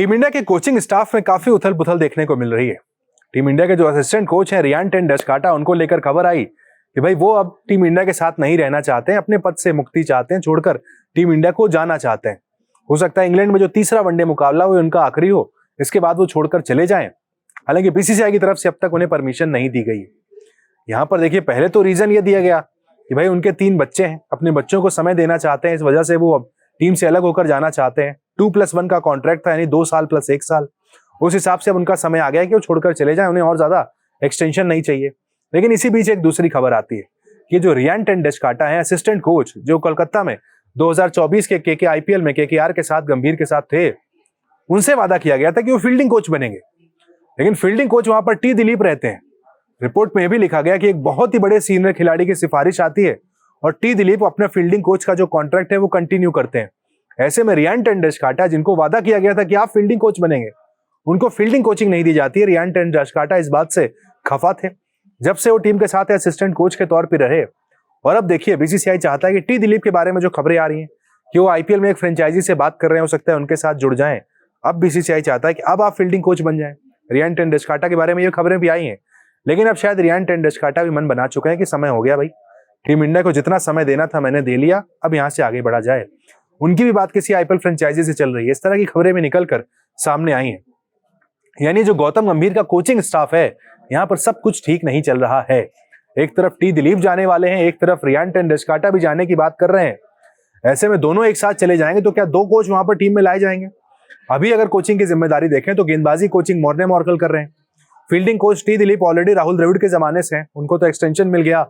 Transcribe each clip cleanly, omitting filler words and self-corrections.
Team India के coaching staff में काफी उथल पुथल देखने को मिल रही है। टीम इंडिया के जो असिस्टेंट कोच हैं रियान टेन डचकाटा, उनको लेकर खबर आई कि भाई वो अब टीम इंडिया के साथ नहीं रहना चाहते हैं, अपने पद से मुक्ति चाहते हैं, छोड़कर टीम इंडिया को जाना चाहते हैं। हो सकता है इंग्लैंड में जो तीसरा वनडे मुकाबला हो उनका आखिरी हो, इसके बाद वो छोड़कर चले जाएं। हालांकि बीसीसीआई की तरफ से अब तक उन्हें परमिशन नहीं दी गई। यहाँ पर देखिए, पहले तो रीजन ये दिया गया कि भाई उनके 3 बच्चे हैं, अपने बच्चों को समय देना चाहते हैं, इस वजह से वो अब टीम से अलग होकर जाना चाहते हैं। 2+1 का कॉन्ट्रैक्ट था, यानी 2 साल + 1 साल। उस हिसाब से अब उनका समय आ गया है कि वो छोड़कर चले जाएं, उन्हें और ज्यादा एक्सटेंशन नहीं चाहिए। लेकिन इसी बीच एक दूसरी खबर आती है कि जो रियान टेन डचकाटा है, असिस्टेंट कोच, जो कोलकाता में 2024 के केके आईपीएल में केकेआर के साथ, गंभीर के साथ थे, उनसे वादा किया गया था कि वो फील्डिंग कोच बनेंगे। लेकिन फील्डिंग कोच वहां पर टी दिलीप रहते हैं। रिपोर्ट में यह भी लिखा गया कि एक बहुत ही बड़े सीनियर खिलाड़ी की सिफारिश आती है और टी दिलीप अपने फील्डिंग कोच का जो कॉन्ट्रैक्ट है वो कंटिन्यू करते हैं। ऐसे में रियान टेन डचकाटा, जिनको वादा किया गया था कि आप फील्डिंग कोच बनेंगे, उनको फील्डिंग कोचिंग नहीं दी जाती है। रियान टेन डचकाटा इस बात से खफा थे जब से वो टीम के साथ असिस्टेंट कोच के तौर पर रहे। और अब देखिए, बीसीसीआई चाहता है कि टी दिलीप के बारे में जो खबरें आ रही हैं कि वो आईपीएल में एक फ्रेंचाइजी से बात कर रहे हैं, हो सकता है उनके साथ जुड़ जाएं। अब बीसीसीआई चाहता है कि अब आप फील्डिंग कोच बन जाएं। रियान टेन डचकाटा के बारे में ये खबरें भी आई हैं, लेकिन अब शायद रियान टेन डचकाटा भी मन बना चुके हैं कि समय हो गया भाई, टीम इंडिया को जितना समय देना था मैंने दे लिया, अब यहां से आगे बढ़ा जाए। उनकी भी बात किसी आईपीएल फ्रेंचाइजी से चल रही है, इस तरह की खबरें भी निकलकर सामने आई हैं। यानी जो गौतम गंभीर का कोचिंग स्टाफ है, यहाँ पर सब कुछ ठीक नहीं चल रहा है। एक तरफ टी दिलीप जाने वाले हैं, एक तरफ रियान टेन डचकाटा भी जाने की बात कर रहे हैं। ऐसे में दोनों एक साथ चले जाएंगे तो क्या 2 कोच वहां पर टीम में लाए जाएंगे? अभी अगर कोचिंग की जिम्मेदारी देखें तो गेंदबाजी कोचिंग मॉर्ने मॉर्कल कर रहे हैं। Fielding coach T Dilip already Rahul Dravid के जमाने से हैं, उनको तो एक्सटेंशन मिल गया।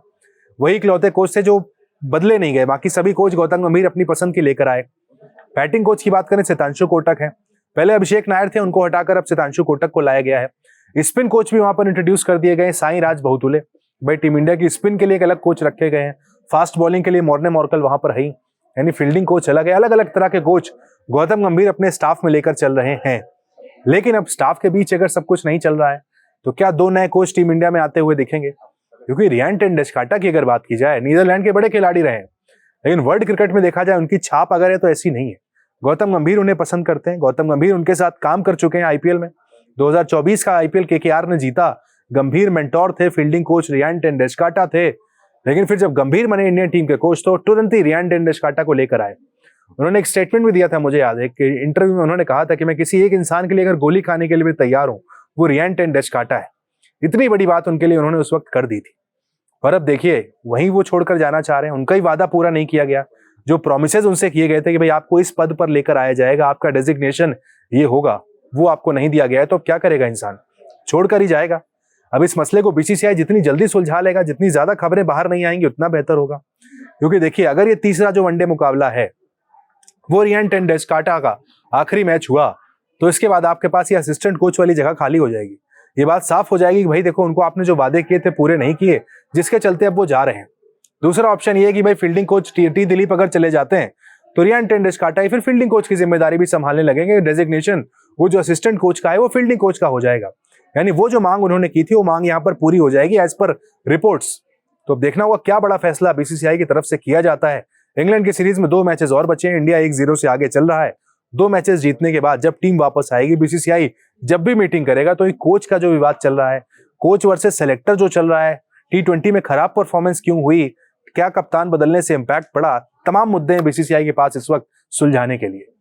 वही इकलौते कोच थे जो बदले नहीं गए, बाकी सभी कोच गौतम गंभीर अपनी पसंद की लेकर आए। बैटिंग कोच की बात करें, सितांशु कोटक है। पहले अभिषेक नायर थे, उनको हटाकर अब सितांशु कोटक को लाया गया है। स्पिन कोच भी वहां पर इंट्रोड्यूस कर दिए गए, साई राज बहुतुले। भाई टीम इंडिया की स्पिन के लिए एक अलग कोच रखे गए हैं, फास्ट बॉलिंग के लिए मॉर्ने मॉर्कल वहां पर है। यानी फील्डिंग कोच अलग है, अलग अलग तरह के कोच गौतम गंभीर अपने स्टाफ में लेकर चल रहे हैं। लेकिन अब स्टाफ के बीच अगर सब कुछ नहीं चल रहा है तो क्या 2 नए कोच टीम इंडिया में आते हुए दिखेंगे? क्योंकि रियान टेन डचकाटा की अगर बात की जाए, नीदरलैंड के बड़े खिलाड़ी रहे हैं, लेकिन वर्ल्ड क्रिकेट में देखा जाए उनकी छाप अगर है तो ऐसी नहीं है। गौतम गंभीर उन्हें पसंद करते हैं, गौतम गंभीर उनके साथ काम कर चुके हैं आईपीएल में। 2024 का आईपीएल केकेआर ने जीता, गंभीर मेंटोर थे, फील्डिंग कोच रियान टेन डचकाटा थे। लेकिन फिर जब गंभीर बने इंडियन टीम के कोच तो तुरंत ही रियान टेन डचकाटा को लेकर आए। उन्होंने एक स्टेटमेंट भी दिया था, मुझे याद है कि इंटरव्यू में उन्होंने कहा था कि मैं किसी एक इंसान के लिए अगर गोली खाने के लिए भी तैयार हूं, वो रियान टेन डचकाटा है। इतनी बड़ी बात उनके लिए उन्होंने उस वक्त कर दी थी। और अब देखिए, वहीं वो छोड़कर जाना चाह रहे हैं। उनका ही वादा पूरा नहीं किया गया, जो प्रोमिसेस उनसे किए गए थे कि भाई आपको इस पद पर लेकर आया जाएगा, आपका डेजिग्नेशन ये होगा, वो आपको नहीं दिया गया है। तो अब क्या करेगा इंसान? छोड़कर ही जाएगा। अब इस मसले को बीसीसीआई जितनी जल्दी सुलझा लेगा, जितनी ज्यादा खबरें बाहर नहीं आएंगी, उतना बेहतर होगा। क्योंकि देखिए, अगर ये तीसरा जो वनडे मुकाबला है वो रियान टेन डचकाटा का आखिरी मैच हुआ, तो इसके बाद आपके पास ये असिस्टेंट कोच वाली जगह खाली हो जाएगी। ये बात साफ हो जाएगी कि भाई देखो, उनको आपने जो वादे किए थे पूरे नहीं किए, जिसके चलते अब वो जा रहे हैं। दूसरा ऑप्शन ये है कि भाई फील्डिंग कोच टी दिलीप अगर चले जाते हैं तो रियान टेन डचकाटा ही फिर फील्डिंग कोच की जिम्मेदारी भी संभालने लगेंगे। डेजिग्नेशन वो जो असिस्टेंट कोच का है वो फील्डिंग कोच का हो जाएगा। यानी वो जो मांग उन्होंने की थी वो मांग यहाँ पर पूरी हो जाएगी एज पर रिपोर्ट्स। तो अब देखना होगा क्या बड़ा फैसला बीसीसीआई की तरफ से किया जाता है। इंग्लैंड की सीरीज में 2 मैचेस और बचे हैं, इंडिया 1-0 से आगे चल रहा है। 2 मैचेस जीतने के बाद जब टीम वापस आएगी, बीसीसीआई जब भी मीटिंग करेगा, तो ये कोच का जो विवाद चल रहा है, कोच वर्सेस सेलेक्टर जो चल रहा है, T20 में खराब परफॉर्मेंस क्यों हुई, क्या कप्तान बदलने से इंपैक्ट पड़ा, तमाम मुद्दे हैं बीसीसीआई के पास इस वक्त सुलझाने के लिए।